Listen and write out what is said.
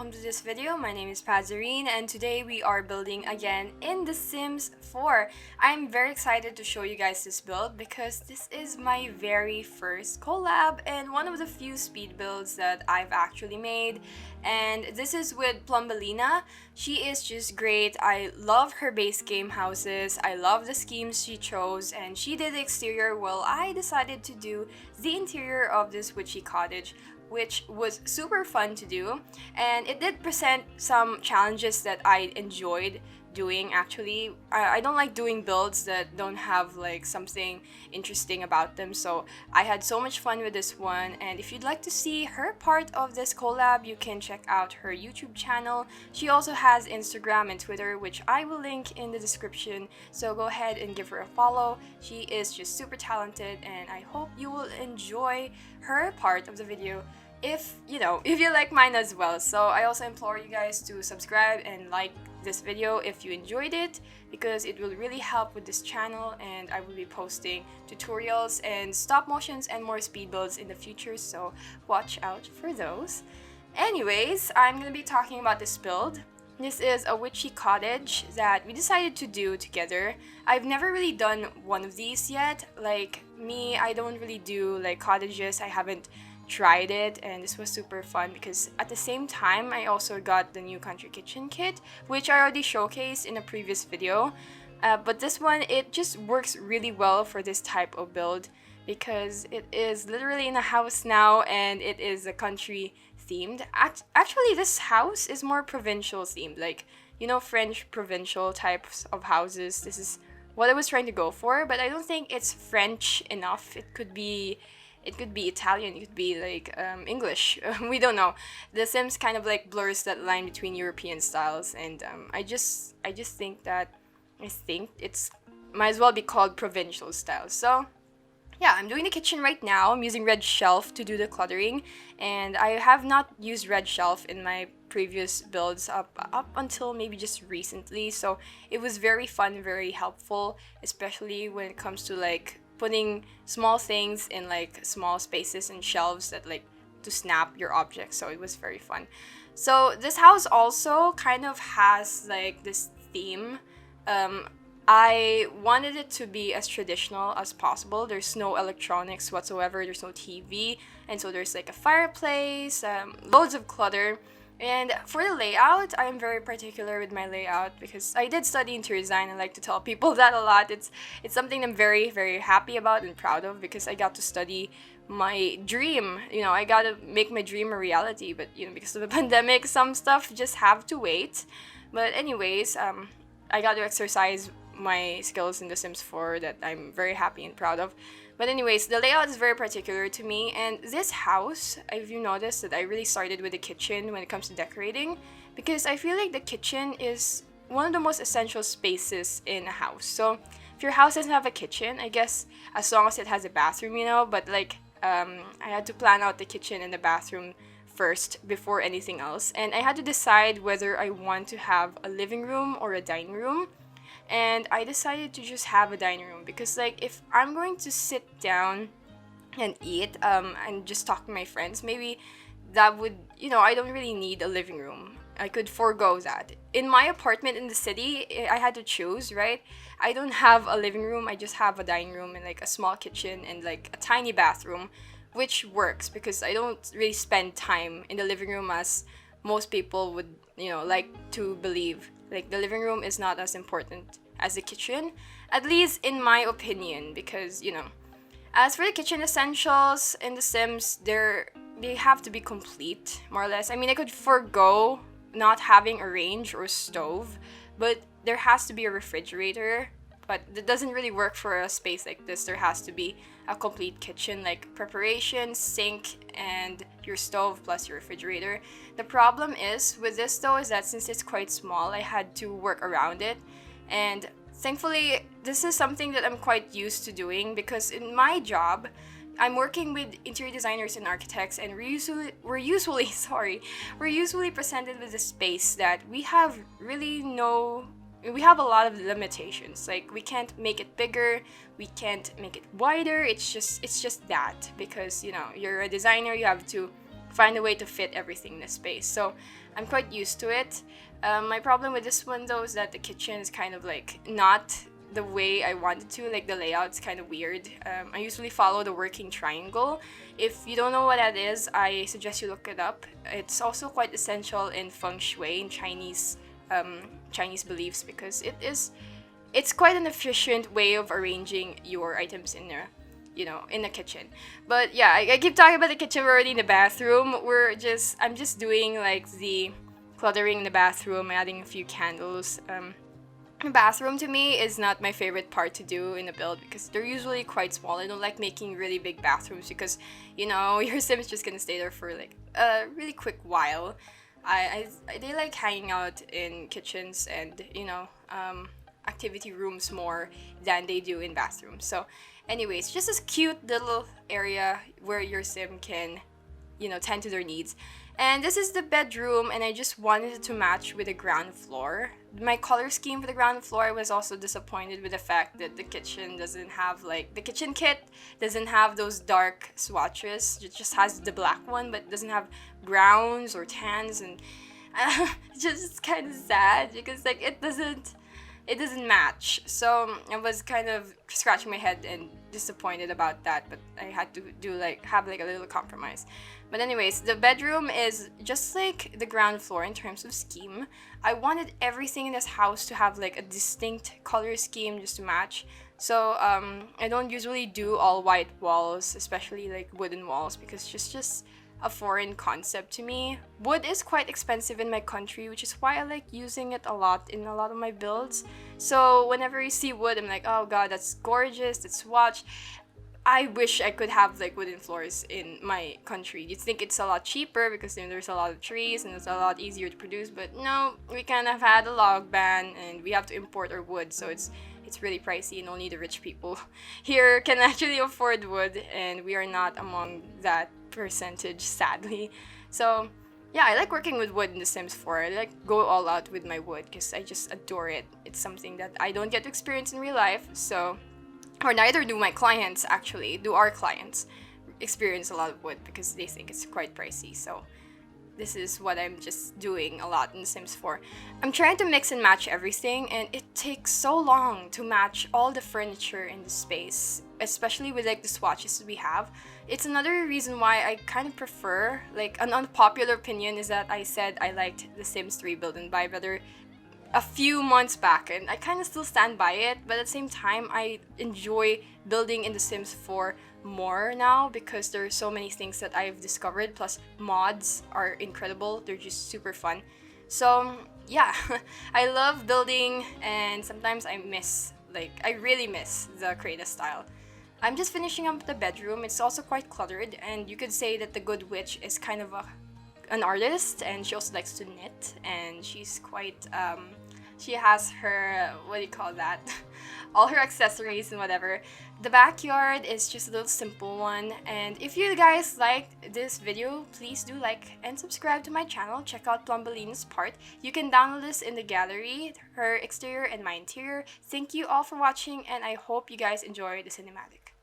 welcome to this video. My name is Paszerine and today we are building again in The Sims 4. I'm very excited to show you guys this build because this is my very first collab and one of the few speed builds that I've actually made. And this is with Plumbaleena. She is just great. I love her base game houses. I love the schemes she chose, and she did the exterior while I decided to do the interior of this witchy cottage, which was super fun to do, and it did present some challenges that I enjoyed doing. Actually, I don't like doing builds that don't have like something interesting about them, so I had so much fun with this one. And if you'd like to see her part of this collab, you can check out her YouTube channel. She also has Instagram and Twitter, which I will link in the description, so go ahead and give her a follow. She is just super talented and I hope you will enjoy her part of the video if you like mine as well. So I also implore you guys to subscribe and like this video if you enjoyed it, because it will really help with this channel, and I will be posting tutorials and stop motions and more speed builds in the future, so watch out for those. Anyways, I'm gonna be talking about this build. This is a witchy cottage that we decided to do together. I've never really done one of these yet. Like me, I don't really do like cottages. I haven't tried it, and this was super fun because at the same time I also got the new country kitchen kit, which I already showcased in a previous video. But this one, it just works really well for this type of build because it is literally in a house now and it is a country themed. Actually, this house is more provincial themed, like, you know, French provincial types of houses. This is what I was trying to go for, but I don't think it's French enough. It could be Italian, it could be like English. We don't know. The Sims kind of like blurs that line between European styles, and I just think it's might as well be called provincial style. So yeah, I'm doing the kitchen right now. I'm using red shelf to do the cluttering, and I have not used red shelf in my previous builds up until maybe just recently. So it was very fun, very helpful, especially when it comes to like putting small things in like small spaces and shelves that like to snap your objects. So it was very fun. So this house also kind of has like this theme. I wanted it to be as traditional as possible. There's no electronics whatsoever, there's no TV, and so there's like a fireplace, loads of clutter. And for the layout, I am very particular with my layout because I did study interior design. I like to tell people that a lot. It's something I'm very, very happy about and proud of because I got to study my dream. You know, I got to make my dream a reality, but you know, because of the pandemic, some stuff just have to wait. But anyways, I got to exercise my skills in The Sims 4 that I'm very happy and proud of. But anyways, the layout is very particular to me, and this house, if you noticed that I really started with the kitchen when it comes to decorating, because I feel like the kitchen is one of the most essential spaces in a house. So if your house doesn't have a kitchen, I guess as long as it has a bathroom, you know, but like I had to plan out the kitchen and the bathroom first before anything else, and I had to decide whether I want to have a living room or a dining room. And I decided to just have a dining room because like if I'm going to sit down and eat and just talk to my friends, maybe that would, you know, I don't really need a living room. I could forego that. In my apartment in the city, I had to choose, right? I don't have a living room, I just have a dining room and like a small kitchen and like a tiny bathroom, which works because I don't really spend time in the living room as most people would, you know, like to believe. Like the living room is not as important as the kitchen, at least in my opinion, because, you know, as for the kitchen essentials in The Sims, they have to be complete, more or less. I mean, I could forego not having a range or stove, but there has to be a refrigerator. But that doesn't really work for a space like this. There has to be a complete kitchen, like preparation, sink, and your stove plus your refrigerator. The problem is with this though is that since it's quite small, I had to work around it. And thankfully, this is something that I'm quite used to doing because in my job, I'm working with interior designers and architects, and we're usually presented with a space that we have a lot of limitations. Like we can't make it bigger, we can't make it wider. It's just that because, you know, you're a designer, you have to find a way to fit everything in the space. So I'm quite used to it. My problem with this one though is that the kitchen is kind of like not the way I wanted to, like the layout's kind of weird. I usually follow the working triangle. If you don't know what that is, I suggest you look it up. It's also quite essential in feng shui, in Chinese beliefs, because it's quite an efficient way of arranging your items in there, in the kitchen. But yeah, I keep talking about the kitchen. We're already in the bathroom. I'm just doing like the cluttering in the bathroom, adding a few candles. The bathroom to me is not my favorite part to do in a build because they're usually quite small. I don't like making really big bathrooms because, your sim is just gonna stay there for like a really quick while. They like hanging out in kitchens and, activity rooms more than they do in bathrooms. So anyways, just a cute little area where your sim can, tend to their needs. And this is the bedroom, and I just wanted it to match with the ground floor. My color scheme for the ground floor, I was also disappointed with the fact that the kitchen doesn't have, like, the kitchen kit doesn't have those dark swatches. It just has the black one, but doesn't have browns or tans, and it's just kind of sad because, like, it doesn't match. So I was kind of scratching my head and disappointed about that, but I had to have like a little compromise. But anyways, the bedroom is just like the ground floor in terms of scheme. I wanted everything in this house to have like a distinct color scheme just to match. So I don't usually do all white walls, especially like wooden walls, because it's just a foreign concept to me. Wood is quite expensive in my country, which is why I like using it a lot in a lot of my builds. So whenever you see wood, I'm like, oh god, that's gorgeous, that's swatch. I wish I could have like wooden floors in my country. You'd think it's a lot cheaper because there's a lot of trees and it's a lot easier to produce, but no, we kind of had a log ban and we have to import our wood, so it's really pricey and only the rich people here can actually afford wood, and we are not among that percentage, sadly. So yeah, I like working with wood in The Sims 4. I like go all out with my wood because I just adore it. It's something that I don't get to experience in real life, or neither do my clients actually. Do our clients experience a lot of wood because they think it's quite pricey. So this is what I'm just doing a lot in The Sims 4. I'm trying to mix and match everything, and it takes so long to match all the furniture in the space, especially with like the swatches we have. It's another reason why I kind of prefer, like, an unpopular opinion is that I said I liked The Sims 3 Build and Buy better a few months back, and I kind of still stand by it, but at the same time I enjoy building in The Sims 4 more now because there are so many things that I've discovered, plus mods are incredible. They're just super fun. So yeah, I love building, and sometimes I really miss the creative style. I'm just finishing up the bedroom. It's also quite cluttered, and you could say that the good witch is kind of an artist, and she also likes to knit, and she's quite she has her, what do you call that, all her accessories and whatever. The backyard is just a little simple one, and if you guys liked this video, please do like and subscribe to my channel. Check out Plumbaleena's part. You can download this in the gallery, her exterior and my interior. Thank you all for watching, and I hope you guys enjoy the cinematic.